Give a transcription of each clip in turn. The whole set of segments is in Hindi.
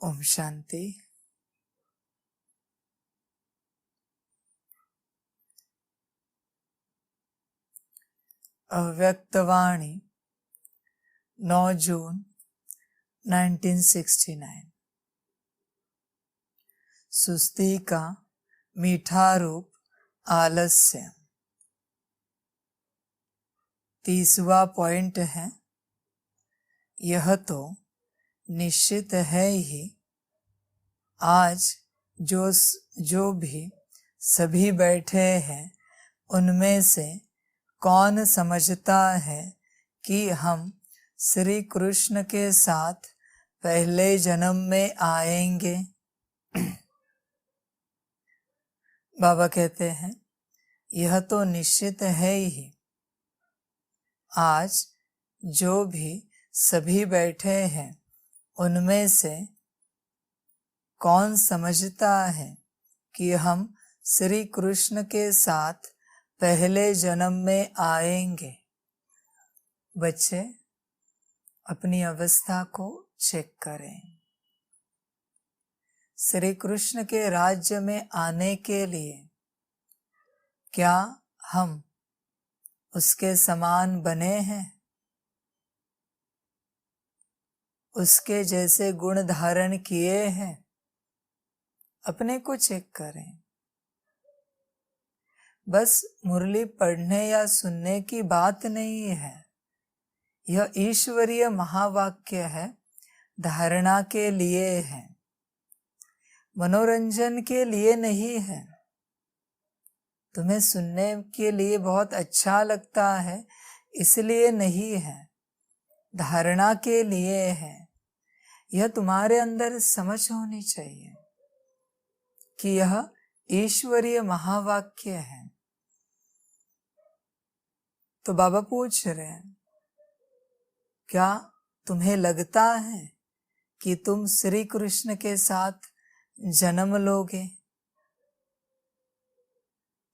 ओम शांति। अव्यक्तवाणी 9 जून 1969। सुस्ती का मीठा रूप आलस्य। 30वां पॉइंट है, यह तो निश्चित है ही, आज जो भी सभी बैठे हैं उनमें से कौन समझता है कि हम श्री कृष्ण के साथ पहले जन्म में आएंगे। बाबा कहते हैं यह तो निश्चित है ही, आज जो भी सभी बैठे हैं उनमें से कौन समझता है कि हम श्री कृष्ण के साथ पहले जन्म में आएंगे। बच्चे अपनी अवस्था को चेक करें। श्री कृष्ण के राज्य में आने के लिए क्या हम उसके समान बने हैं? उसके जैसे गुण धारण किए हैं? अपने को चेक करें। बस मुरली पढ़ने या सुनने की बात नहीं है, यह ईश्वरीय महावाक्य है, धारणा के लिए है, मनोरंजन के लिए नहीं है। तुम्हें सुनने के लिए बहुत अच्छा लगता है इसलिए नहीं है, धारणा के लिए है। यह तुम्हारे अंदर समझ होनी चाहिए कि यह ईश्वरीय महावाक्य है। तो बाबा पूछ रहे हैं, क्या तुम्हें लगता है कि तुम श्री कृष्ण के साथ जन्म लोगे?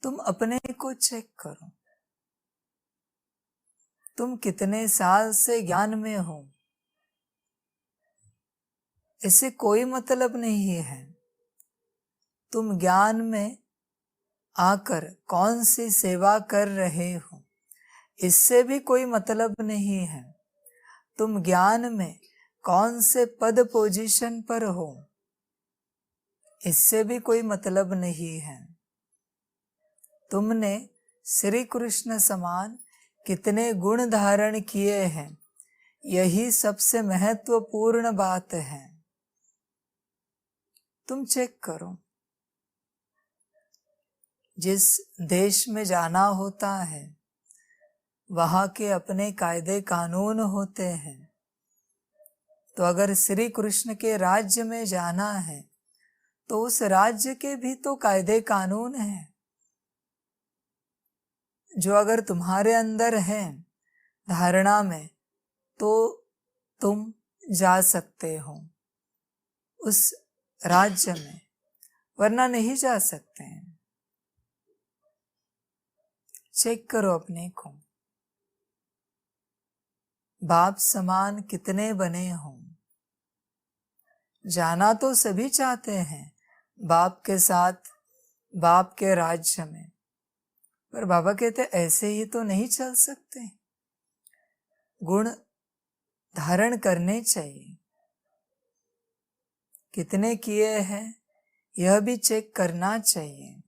तुम अपने को चेक करो। तुम कितने साल से ज्ञान में हो? इससे कोई मतलब नहीं है। तुम ज्ञान में आकर कौन सी सेवा कर रहे हो, इससे भी कोई मतलब नहीं है। तुम ज्ञान में कौन से पद पोजीशन पर हो, इससे भी कोई मतलब नहीं है। तुमने श्री कृष्ण समान कितने गुण धारण किए हैं, यही सबसे महत्वपूर्ण बात है। तुम चेक करो। जिस देश में जाना होता है वहां के अपने कायदे कानून होते हैं। तो अगर श्री कृष्ण के राज्य में जाना है तो उस राज्य के भी तो कायदे कानून हैं, जो अगर तुम्हारे अंदर हैं धारणा में, तो तुम जा सकते हो उस राज्य में, वरना नहीं जा सकते हैं। चेक करो अपने को। बाप समान कितने बने हो? जाना तो सभी चाहते हैं बाप के साथ, बाप के राज्य में, पर बाबा कहते ऐसे ही तो नहीं चल सकते। गुण धारण करने चाहिए। कितने किए हैं यह भी चेक करना चाहिए।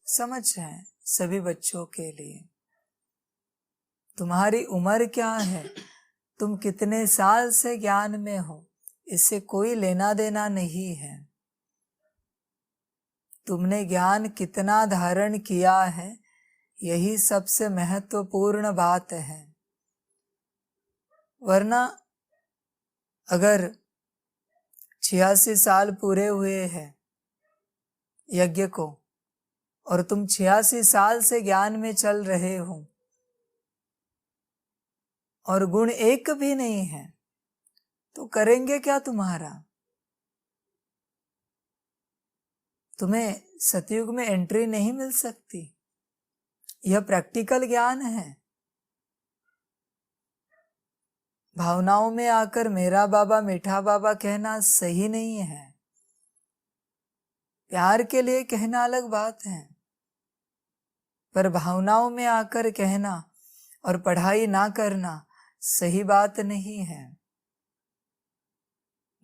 समझ है सभी बच्चों के लिए। तुम्हारी उम्र क्या है, तुम कितने साल से ज्ञान में हो, इससे कोई लेना देना नहीं है। तुमने ज्ञान कितना धारण किया है, यही सबसे महत्वपूर्ण बात है। वरना अगर 86 साल पूरे हुए हैं यज्ञ को और तुम 86 साल से ज्ञान में चल रहे हो और गुण एक भी नहीं है, तो करेंगे क्या तुम्हारा? तुम्हें सतयुग में एंट्री नहीं मिल सकती। यह प्रैक्टिकल ज्ञान है। भावनाओं में आकर मेरा बाबा मीठा बाबा कहना सही नहीं है। प्यार के लिए कहना अलग बात है, पर भावनाओं में आकर कहना और पढ़ाई ना करना सही बात नहीं है।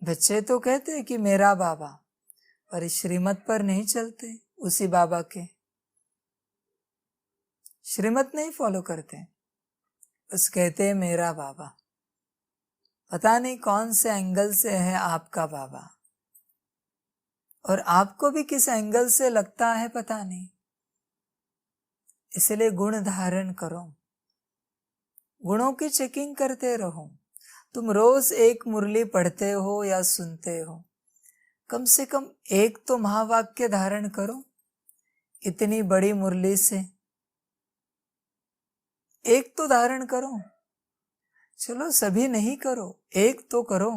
बच्चे तो कहते हैं कि मेरा बाबा, पर श्रीमत पर नहीं चलते, उसी बाबा के श्रीमत नहीं फॉलो करते, बस कहते हैं मेरा बाबा। पता नहीं कौन से एंगल से है आपका बाबा, और आपको भी किस एंगल से लगता है पता नहीं। इसलिए गुण धारण करो, गुणों की चेकिंग करते रहो। तुम रोज एक मुरली पढ़ते हो या सुनते हो, कम से कम एक तो महावाक्य धारण करो। इतनी बड़ी मुरली से एक तो धारण करो। चलो सभी नहीं करो, एक तो करो।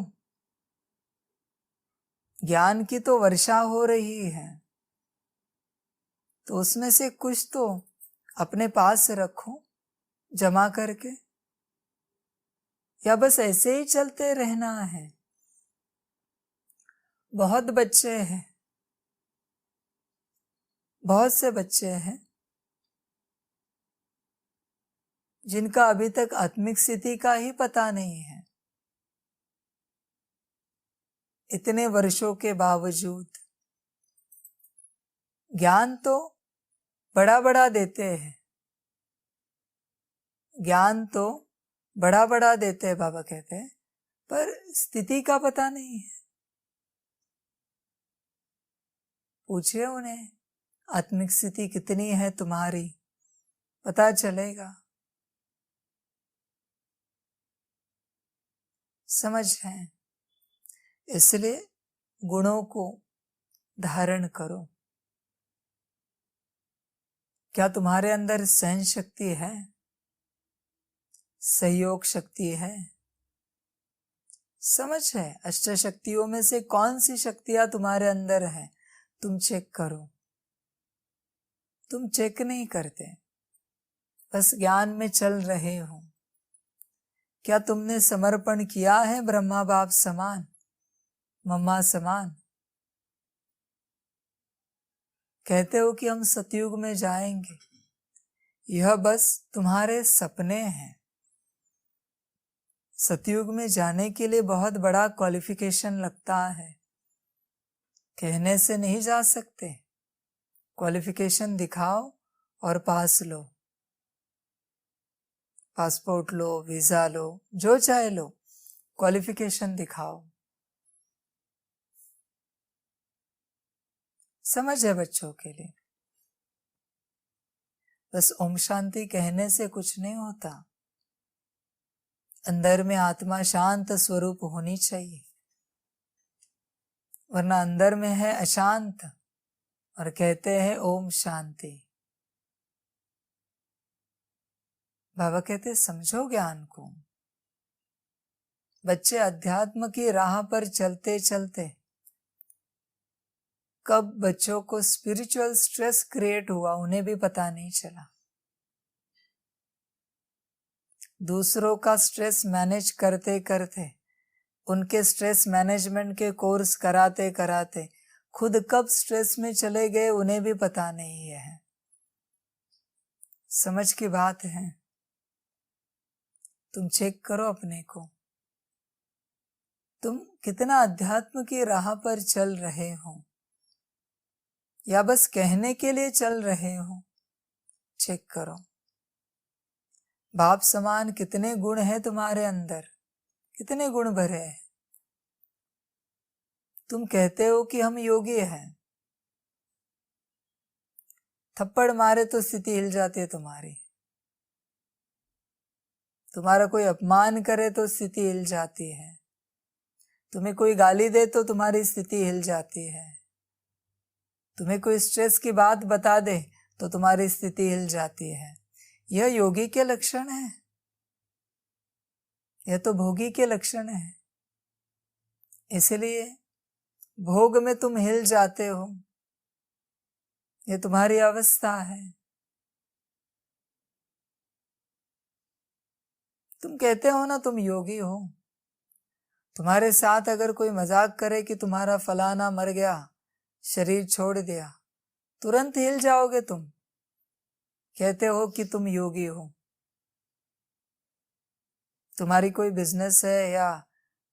ज्ञान की तो वर्षा हो रही है, तो उसमें से कुछ तो अपने पास रखो जमा करके, या बस ऐसे ही चलते रहना है। बहुत बच्चे हैं, बहुत से बच्चे हैं जिनका अभी तक आत्मिक स्थिति का ही पता नहीं है। इतने वर्षों के बावजूद ज्ञान तो बड़ा बड़ा देते हैं, ज्ञान तो बड़ा बड़ा देते हैं बाबा कहते हैं, पर स्थिति का पता नहीं है। पूछिए उन्हें, आत्मिक स्थिति कितनी है तुम्हारी, पता चलेगा। समझ है, इसलिए गुणों को धारण करो। क्या तुम्हारे अंदर सहन शक्ति है, सहयोग शक्ति है? समझ है, अष्ट शक्तियों में से कौन सी शक्तियां तुम्हारे अंदर है, तुम चेक करो। तुम चेक नहीं करते, बस ज्ञान में चल रहे हो। क्या तुमने समर्पण किया है ब्रह्मा बाप समान, मम्मा समान? कहते हो कि हम सतयुग में जाएंगे, यह बस तुम्हारे सपने हैं। सतयुग में जाने के लिए बहुत बड़ा क्वालिफिकेशन लगता है, कहने से नहीं जा सकते। क्वालिफिकेशन दिखाओ और पास लो, पासपोर्ट लो, वीजा लो, जो चाहे लो, क्वालिफिकेशन दिखाओ। समझ है बच्चों के लिए? बस ओम शांति कहने से कुछ नहीं होता, अंदर में आत्मा शांत स्वरूप होनी चाहिए, वरना अंदर में है अशांत और कहते हैं ओम शांति। बाबा कहते समझो ज्ञान को। बच्चे अध्यात्म की राह पर चलते चलते कब बच्चों को स्पिरिचुअल स्ट्रेस क्रिएट हुआ उन्हें भी पता नहीं चला। दूसरों का स्ट्रेस मैनेज करते करते, उनके स्ट्रेस मैनेजमेंट के कोर्स कराते कराते खुद कब स्ट्रेस में चले गए उन्हें भी पता नहीं है। समझ की बात है। तुम चेक करो अपने को, तुम कितना अध्यात्म की राह पर चल रहे हो, या बस कहने के लिए चल रहे हो? चेक करो। बाप समान कितने गुण हैं तुम्हारे अंदर, कितने गुण भरे हैं। तुम कहते हो कि हम योगी हैं, थप्पड़ मारे तो स्थिति हिल जाती है तुम्हारी, तुम्हारा कोई अपमान करे तो स्थिति हिल जाती है, तुम्हें कोई गाली दे तो तुम्हारी स्थिति हिल जाती है, तुम्हें कोई स्ट्रेस की बात बता दे तो तुम्हारी स्थिति हिल जाती है। यह योगी के लक्षण है, यह तो भोगी के लक्षण है। इसलिए भोग में तुम हिल जाते हो, यह तुम्हारी अवस्था है। तुम कहते हो ना तुम योगी हो, तुम्हारे साथ अगर कोई मजाक करे कि तुम्हारा फलाना मर गया, शरीर छोड़ दिया, तुरंत हिल जाओगे तुम। कहते हो कि तुम योगी हो। तुम्हारी कोई बिजनेस है या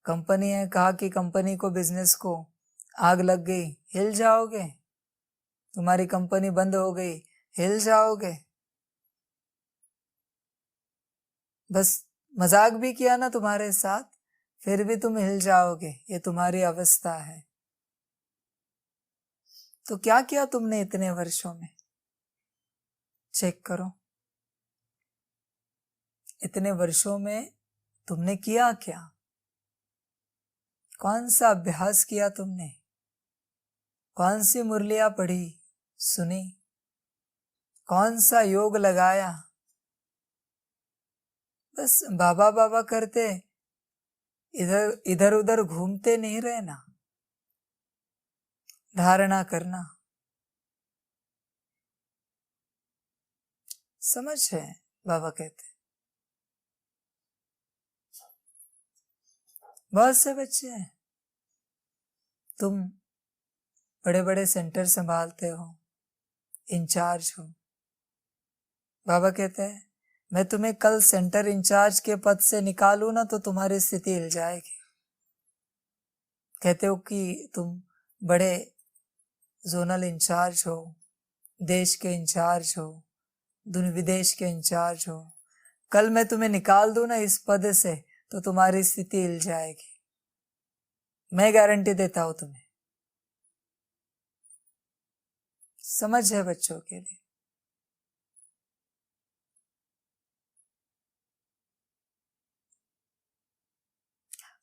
कंपनी है, कहा कि कंपनी को, बिजनेस को आग लग गई, हिल जाओगे। तुम्हारी कंपनी बंद हो गई, हिल जाओगे। बस मजाक भी किया ना तुम्हारे साथ, फिर भी तुम हिल जाओगे। ये तुम्हारी अवस्था है। तो क्या किया तुमने इतने वर्षों में? चेक करो, इतने वर्षों में तुमने किया क्या? कौन सा अभ्यास किया तुमने? कौन सी मुरलियां पढ़ी, सुनी? कौन सा योग लगाया? बस बाबा बाबा करते इधर इधर उधर घूमते नहीं रहना, धारणा करना। समझ है? बाबा कहते बहुत से बच्चे हैं, तुम बड़े बड़े सेंटर संभालते हो, इंचार्ज हो। बाबा कहते हैं मैं तुम्हें कल सेंटर इंचार्ज के पद से निकालू ना तो तुम्हारी स्थिति हिल जाएगी। कहते हो कि तुम बड़े जोनल इंचार्ज हो, देश के इंचार्ज हो, विदेश के इंचार्ज हो। कल मैं तुम्हें निकाल दूं ना इस पद से तो तुम्हारी स्थिति हिल जाएगी। मैं गारंटी देता हूं तुम्हें। समझ है बच्चों के लिए?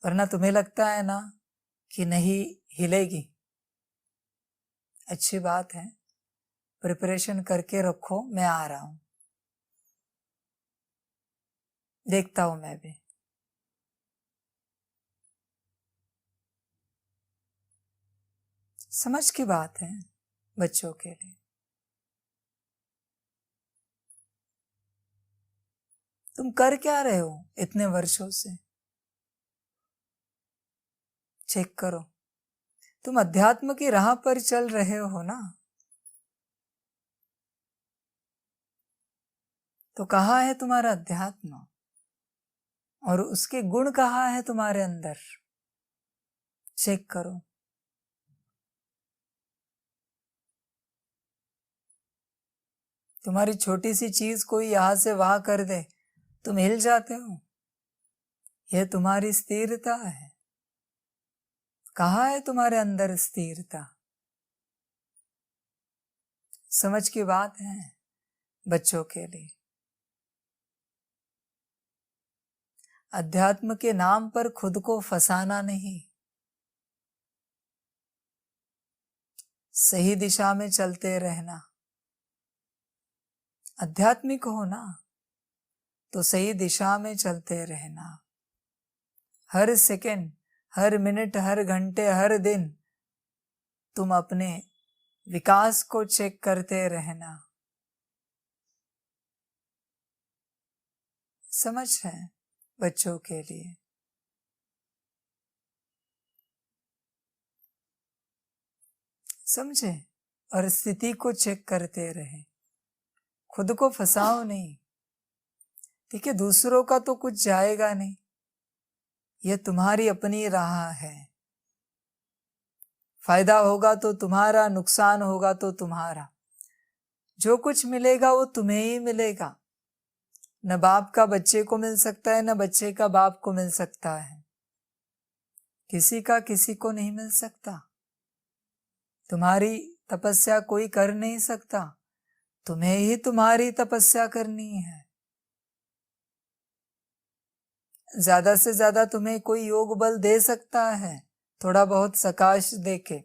वरना तुम्हें लगता है ना कि नहीं हिलेगी। अच्छी बात है, प्रिपरेशन करके रखो, मैं आ रहा हूं, देखता हूं मैं भी। समझ की बात है बच्चों के लिए। तुम कर क्या रहे हो इतने वर्षों से? चेक करो, तुम अध्यात्म की राह पर चल रहे हो ना। तो कहाँ है तुम्हारा अध्यात्म, और उसके गुण कहाँ है तुम्हारे अंदर? चेक करो। तुम्हारी छोटी सी चीज कोई यहां से वहां कर दे, तुम हिल जाते हो। यह तुम्हारी स्थिरता है। कहाँ है तुम्हारे अंदर स्थिरता? समझ की बात है बच्चों के लिए। अध्यात्म के नाम पर खुद को फंसाना नहीं, सही दिशा में चलते रहना। आध्यात्मिक हो ना तो सही दिशा में चलते रहना। हर सेकंड, हर मिनट, हर घंटे, हर दिन तुम अपने विकास को चेक करते रहना। समझ है बच्चों के लिए? समझे? और स्थिति को चेक करते रहे, खुद को फंसाओ नहीं। ठीक है, दूसरों का तो कुछ जाएगा नहीं, ये तुम्हारी अपनी राह है। फायदा होगा तो तुम्हारा, नुकसान होगा तो तुम्हारा। जो कुछ मिलेगा वो तुम्हें ही मिलेगा। न बाप का बच्चे को मिल सकता है, न बच्चे का बाप को मिल सकता है। किसी का किसी को नहीं मिल सकता। तुम्हारी तपस्या कोई कर नहीं सकता, तुम्हें ही तुम्हारी तपस्या करनी है। ज्यादा से ज्यादा तुम्हें कोई योग बल दे सकता है, थोड़ा बहुत सकाश देके,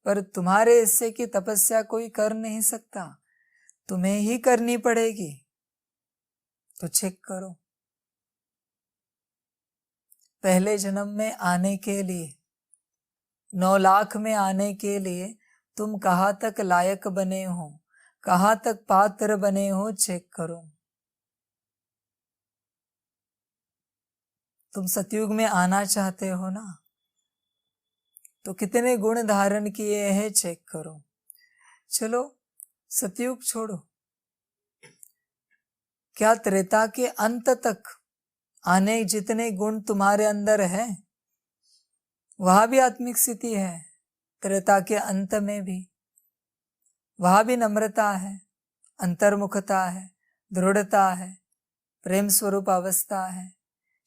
पर तुम्हारे हिस्से की तपस्या कोई कर नहीं सकता, तुम्हें ही करनी पड़ेगी। तो चेक करो, पहले जन्म में आने के लिए, 9 लाख में आने के लिए तुम कहाँ तक लायक बने हो, कहाँ तक पात्र बने हो, चेक करो। तुम सतयुग में आना चाहते हो ना, तो कितने गुण धारण किए हैं चेक करो। चलो सतयुग छोड़ो, क्या त्रेता के अंत तक आने जितने गुण तुम्हारे अंदर है वहां भी आत्मिक स्थिति है। त्रेता के अंत में भी वहां भी नम्रता है, अंतर्मुखता है, दृढ़ता है, प्रेम स्वरूप अवस्था है,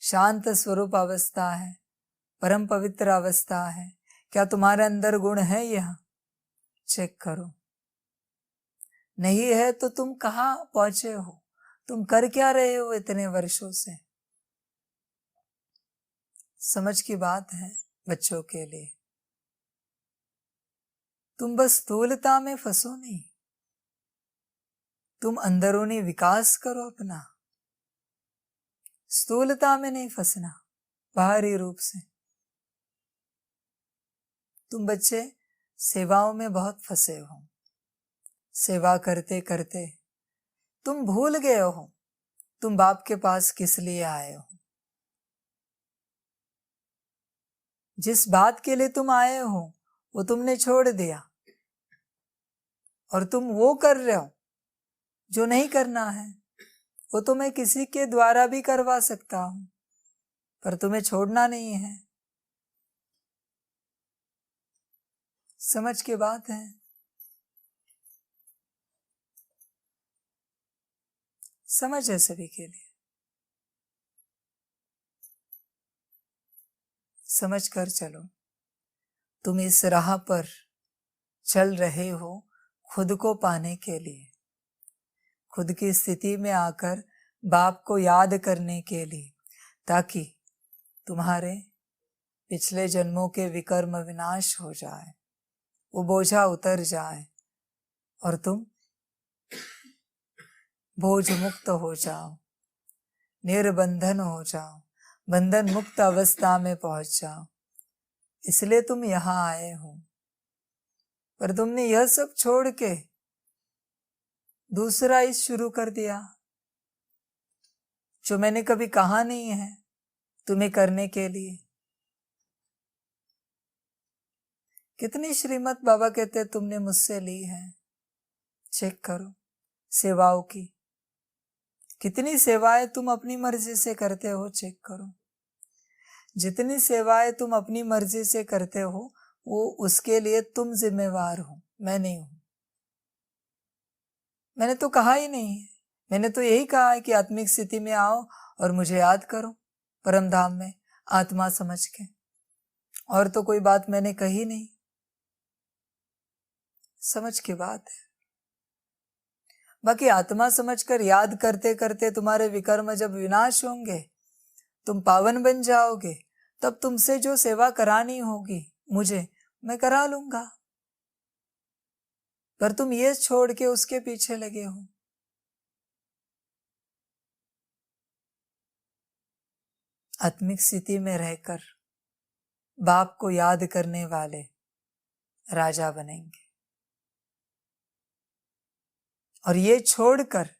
शांत स्वरूप अवस्था है, परम पवित्र अवस्था है। क्या तुम्हारे अंदर गुण है? यह चेक करो। नहीं है तो तुम कहाँ पहुंचे हो? तुम कर क्या रहे हो इतने वर्षों से? समझ की बात है बच्चों के लिए। तुम बस स्थूलता में फंसो नहीं, तुम अंदरूनी विकास करो अपना। स्थूलता में नहीं फंसना, बाहरी रूप से। तुम बच्चे सेवाओं में बहुत फंसे हो। सेवा करते करते तुम भूल गए हो तुम बाप के पास किस लिए आए हो। जिस बात के लिए तुम आए हो वो तुमने छोड़ दिया और तुम वो कर रहे हो जो नहीं करना है। वो तो मैं किसी के द्वारा भी करवा सकता हूं, पर तुम्हें छोड़ना नहीं है। समझ की बात है। समझ है सभी के लिए। समझ कर चलो। तुम इस राह पर चल रहे हो खुद को पाने के लिए, खुद की स्थिति में आकर बाप को याद करने के लिए, ताकि तुम्हारे पिछले जन्मों के विकर्म विनाश हो जाए, वो बोझा उतर जाए और तुम बोझ मुक्त हो जाओ, निर्बंधन हो जाओ, बंधन मुक्त अवस्था में पहुंच जाओ। इसलिए तुम यहां आए हो। पर तुमने यह सब छोड़ के दूसरा ही शुरू कर दिया, जो मैंने कभी कहा नहीं है तुम्हें करने के लिए। कितनी श्रीमत बाबा कहते तुमने मुझसे ली है, चेक करो। सेवाओं की कितनी सेवाएं तुम अपनी मर्जी से करते हो, चेक करो। जितनी सेवाएं तुम अपनी मर्जी से करते हो वो उसके लिए तुम जिम्मेवार हो, मैं नहीं हूं। मैंने तो कहा ही नहीं है। मैंने तो यही कहा है कि आत्मिक स्थिति में आओ और मुझे याद करो परम धाम में आत्मा समझ के। और तो कोई बात मैंने कही नहीं। समझ की बात है। बाकी आत्मा समझकर याद करते करते तुम्हारे विकर्म जब विनाश होंगे, तुम पावन बन जाओगे, तब तुमसे जो सेवा करानी होगी मुझे, मैं करा लूंगा। पर तुम ये छोड़ के उसके पीछे लगे हो। आत्मिक स्थिति में रहकर बाप को याद करने वाले राजा बनेंगे, और ये छोड़कर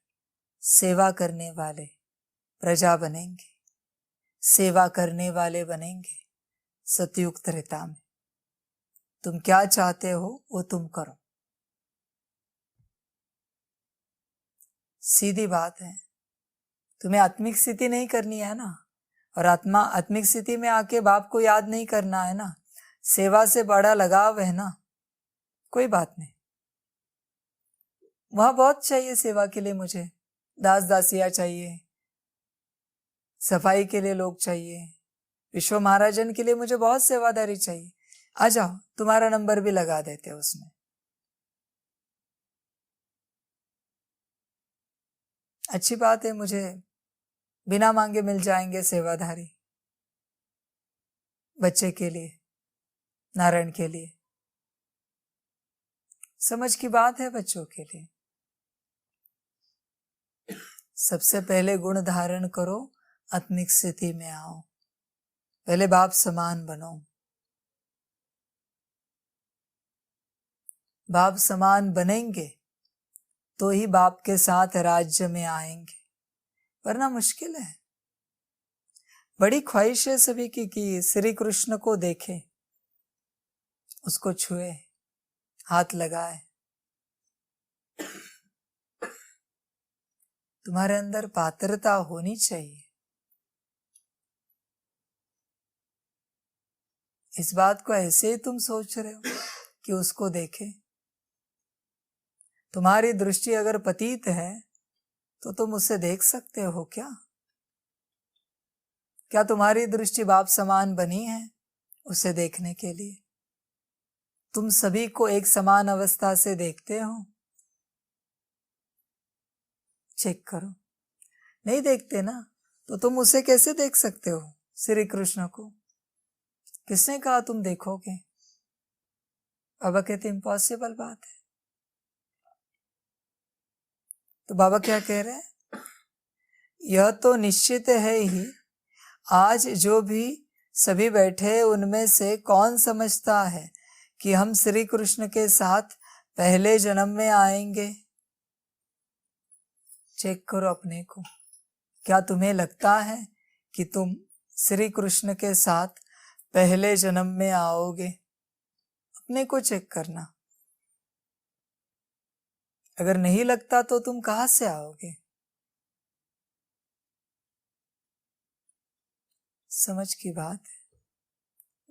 सेवा करने वाले प्रजा बनेंगे, सेवा करने वाले बनेंगे सतयुग त्रेता में। तुम क्या चाहते हो वो तुम करो। सीधी बात है। तुम्हें आत्मिक स्थिति नहीं करनी है ना, और आत्मिक स्थिति में आके बाप को याद नहीं करना है ना, सेवा से बड़ा लगाव है ना, कोई बात नहीं। वहां बहुत चाहिए सेवा के लिए, मुझे दास दासियां चाहिए, सफाई के लिए लोग चाहिए, विश्व महाराजन के लिए मुझे बहुत सेवादारी चाहिए। आ जाओ, तुम्हारा नंबर भी लगा देते उसमें। अच्छी बात है, मुझे बिना मांगे मिल जाएंगे सेवाधारी बच्चे के लिए, नारायण के लिए। समझ की बात है बच्चों के लिए। सबसे पहले गुण धारण करो, आत्मिक स्थिति में आओ, पहले बाप समान बनो। बाप समान बनेंगे तो ही बाप के साथ राज्य में आएंगे, वरना मुश्किल है। बड़ी ख्वाहिश है सभी की कि श्री कृष्ण को देखे, उसको छुए, हाथ लगाए। तुम्हारे अंदर पात्रता होनी चाहिए। इस बात को ऐसे ही तुम सोच रहे हो कि उसको देखे। तुम्हारी दृष्टि अगर पतित है तो तुम उसे देख सकते हो क्या? क्या तुम्हारी दृष्टि बाप समान बनी है उसे देखने के लिए? तुम सभी को एक समान अवस्था से देखते हो? चेक करो। नहीं देखते ना, तो तुम उसे कैसे देख सकते हो, श्री कृष्ण को? किसने कहा तुम देखोगे? बाबा कहते इम्पॉसिबल बात है। तो बाबा क्या कह रहे हैं? यह तो निश्चित है ही, आज जो भी सभी बैठे उनमें से कौन समझता है कि हम श्री कृष्ण के साथ पहले जन्म में आएंगे? चेक करो अपने को। क्या तुम्हें लगता है कि तुम श्री कृष्ण के साथ पहले जन्म में आओगे? अपने को चेक करना। अगर नहीं लगता तो तुम कहां से आओगे? समझ की बात है।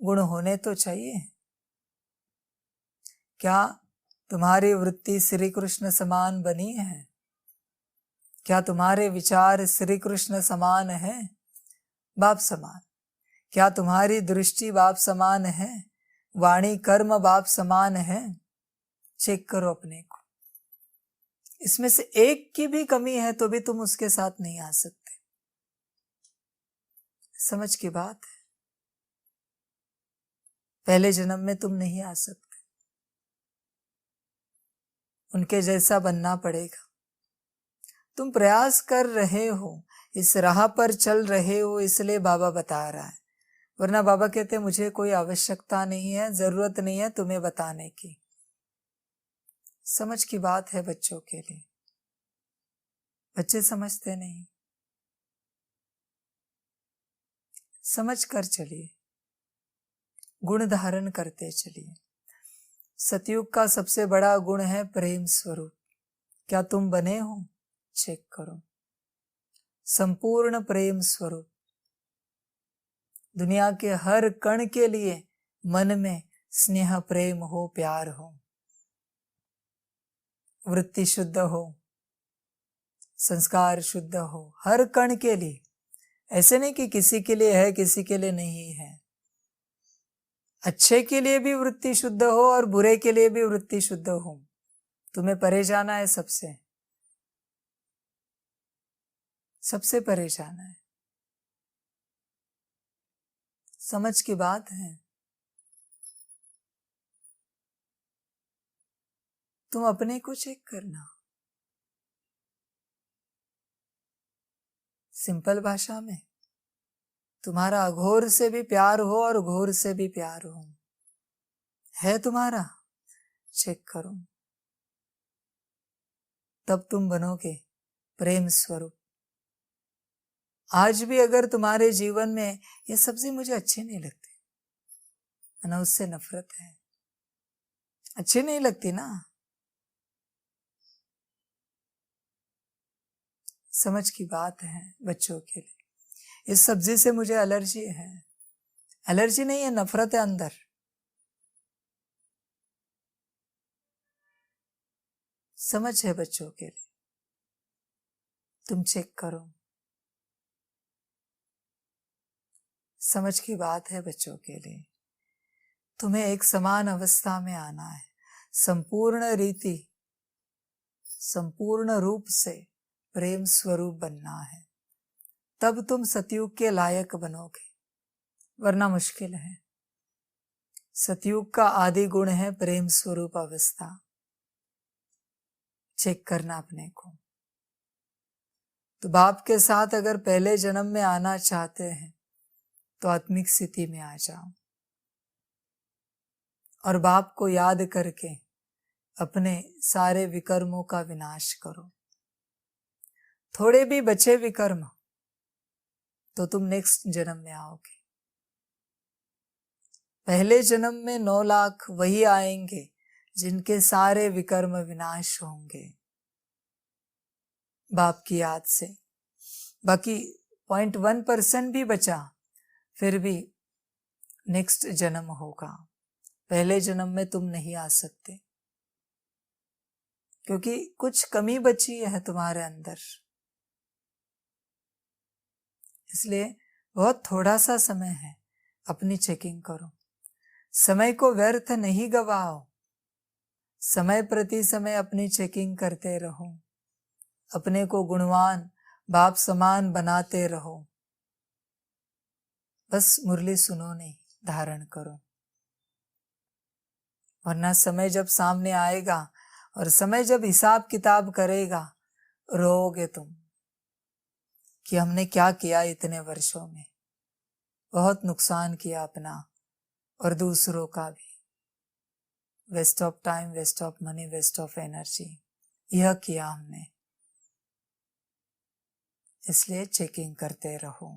गुण होने तो चाहिए। क्या तुम्हारी वृत्ति श्री कृष्ण समान बनी है? क्या तुम्हारे विचार श्री कृष्ण समान है? बाप समान। क्या तुम्हारी दृष्टि बाप समान है? वाणी कर्म बाप समान है? चेक करो अपने को। इसमें से एक की भी कमी है तो भी तुम उसके साथ नहीं आ सकते। समझ की बात है। पहले जन्म में तुम नहीं आ सकते, उनके जैसा बनना पड़ेगा। तुम प्रयास कर रहे हो, इस राह पर चल रहे हो, इसलिए बाबा बता रहा है। वरना बाबा कहते मुझे कोई आवश्यकता नहीं है, जरूरत नहीं है तुम्हें बताने की। समझ की बात है बच्चों के लिए। बच्चे समझते नहीं। समझ कर चलिए, गुण धारण करते चलिए। सतयुग का सबसे बड़ा गुण है प्रेम स्वरूप। क्या तुम बने हो? चेक करो। संपूर्ण प्रेम स्वरूप। दुनिया के हर कण के लिए मन में स्नेह प्रेम हो, प्यार हो, वृत्ति शुद्ध हो, संस्कार शुद्ध हो, हर कण के लिए। ऐसे नहीं कि किसी के लिए है किसी के लिए नहीं है। अच्छे के लिए भी वृत्ति शुद्ध हो और बुरे के लिए भी वृत्ति शुद्ध हो। तुम्हें परे जाना है सबसे, सबसे परे जाना है। समझ की बात है। तुम अपने को चेक करना। सिंपल भाषा में, तुम्हारा अघोर से भी प्यार हो और घोर से भी प्यार हो, है तुम्हारा? चेक करो। तब तुम बनोगे प्रेम स्वरूप। आज भी अगर तुम्हारे जीवन में ये सब्जी मुझे अच्छी नहीं लगती, ना उससे नफरत है, अच्छी नहीं लगती ना, समझ की बात है बच्चों के लिए। इस सब्जी से मुझे एलर्जी है, एलर्जी नहीं है, नफरत है अंदर। समझ है बच्चों के लिए। तुम चेक करो। समझ की बात है बच्चों के लिए। तुम्हें एक समान अवस्था में आना है, संपूर्ण रीति, संपूर्ण रूप से प्रेम स्वरूप बनना है। तब तुम सतयुग के लायक बनोगे, वरना मुश्किल है। सतयुग का आदि गुण है प्रेम स्वरूप अवस्था। चेक करना अपने को। तो बाप के साथ अगर पहले जन्म में आना चाहते हैं तो आत्मिक स्थिति में आ जाओ और बाप को याद करके अपने सारे विकर्मों का विनाश करो। थोड़े भी बचे विकर्म तो तुम नेक्स्ट जन्म में आओगे। पहले जन्म में 9 लाख वही आएंगे जिनके सारे विकर्म विनाश होंगे बाप की याद से। बाकी 0.1% भी बचा, फिर भी नेक्स्ट जन्म होगा। पहले जन्म में तुम नहीं आ सकते, क्योंकि कुछ कमी बची है तुम्हारे अंदर। इसलिए बहुत थोड़ा सा समय है, अपनी चेकिंग करो। समय को व्यर्थ नहीं गवाओ, समय प्रति समय अपनी चेकिंग करते रहो। अपने को गुणवान बाप समान बनाते रहो। बस मुरली सुनो नहीं, धारण करो। वरना समय जब सामने आएगा और समय जब हिसाब किताब करेगा, रोओगे तुम कि हमने क्या किया इतने वर्षों में। बहुत नुकसान किया अपना और दूसरों का भी। Waste of time, waste of money, waste of energy, यह किया हमने। इसलिए चेकिंग करते रहो।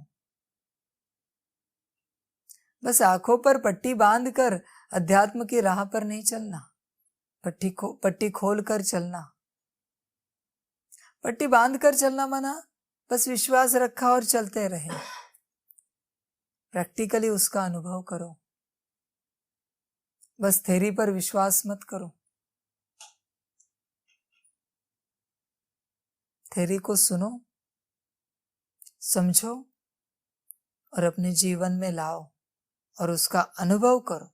बस आंखों पर पट्टी बांधकर अध्यात्म की राह पर नहीं चलना, पट्टी खोल कर चलना। पट्टी बांध कर चलना माना बस विश्वास रखा और चलते रहे। प्रैक्टिकली उसका अनुभव करो। बस थ्योरी पर विश्वास मत करो। थ्योरी को सुनो, समझो और अपने जीवन में लाओ और उसका अनुभव करो।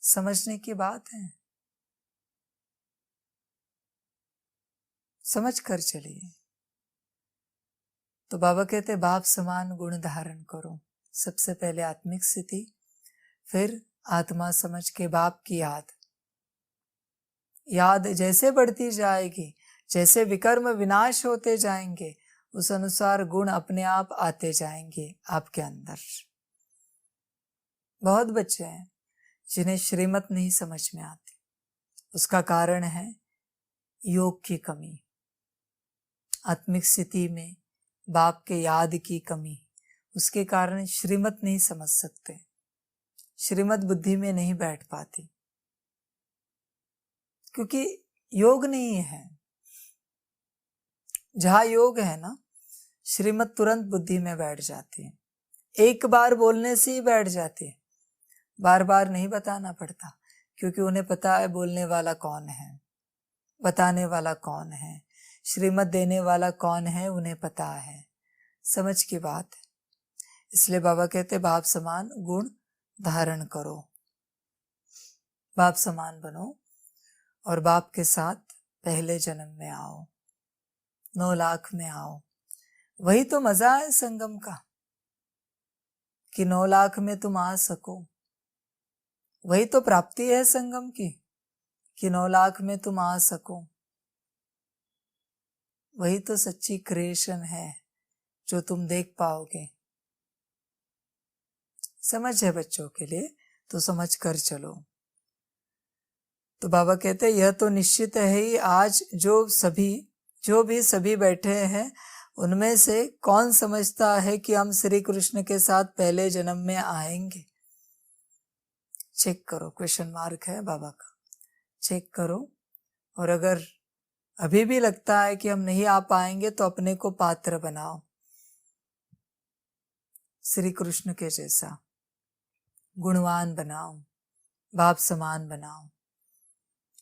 समझने की बात है, समझ कर चलिए। तो बाबा कहते बाप समान गुण धारण करो। सबसे पहले आत्मिक स्थिति, फिर आत्मा समझ के बाप की याद। याद जैसे बढ़ती जाएगी, जैसे विकर्म विनाश होते जाएंगे, उस अनुसार गुण अपने आप आते जाएंगे आपके अंदर। बहुत बच्चे हैं जिन्हें श्रीमत नहीं समझ में आती। उसका कारण है योग की कमी, आत्मिक स्थिति में बाप के याद की कमी। उसके कारण श्रीमत नहीं समझ सकते, श्रीमत बुद्धि में नहीं बैठ पाती, क्योंकि योग नहीं है। जहां योग है ना, श्रीमत तुरंत बुद्धि में बैठ जाती है। एक बार बोलने से ही बैठ जाती है, बार बार नहीं बताना पड़ता, क्योंकि उन्हें पता है बोलने वाला कौन है, बताने वाला कौन है, श्रीमत देने वाला कौन है, उन्हें पता है। समझ की बात है। इसलिए बाबा कहते बाप समान गुण धारण करो, बाप समान बनो और बाप के साथ पहले जन्म में आओ, 9 लाख में आओ। वही तो मजा है संगम का, कि 9 लाख में तुम आ सको। वही तो प्राप्ति है संगम की, कि 9 लाख में तुम आ सको। वही तो सच्ची क्रिएशन है जो तुम देख पाओगे। समझ है बच्चों के लिए, तो समझ कर चलो। तो बाबा कहते यह तो निश्चित है ही, आज जो भी सभी बैठे हैं, उनमें से कौन समझता है कि हम श्री कृष्ण के साथ पहले जन्म में आएंगे? चेक करो, क्वेश्चन मार्क है बाबा का, चेक करो। और अगर अभी भी लगता है कि हम नहीं आ पाएंगे, तो अपने को पात्र बनाओ श्री कृष्ण के जैसा, गुणवान बनाओ, बाप समान बनाओ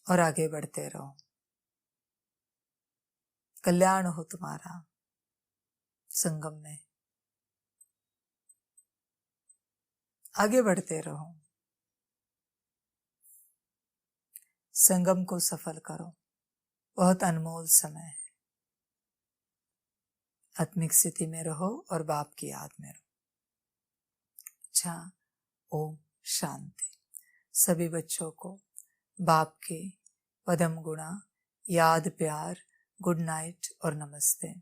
और आगे बढ़ते रहो। कल्याण हो तुम्हारा संगम में। आगे बढ़ते रहो, संगम को सफल करो। बहुत अनमोल समय है। आत्मिक स्थिति में रहो और बाप की याद में रहो। अच्छा, ओम शांति। सभी बच्चों को बाप के पदम गुणा, याद, प्यार, गुड नाइट और नमस्ते।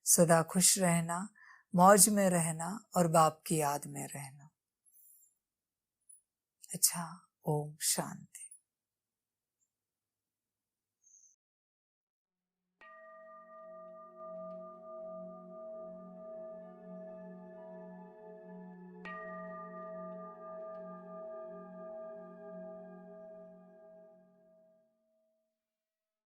सदा खुश रहना, मौज में रहना और बाप की याद में रहना। अच्छा, ओम शांति।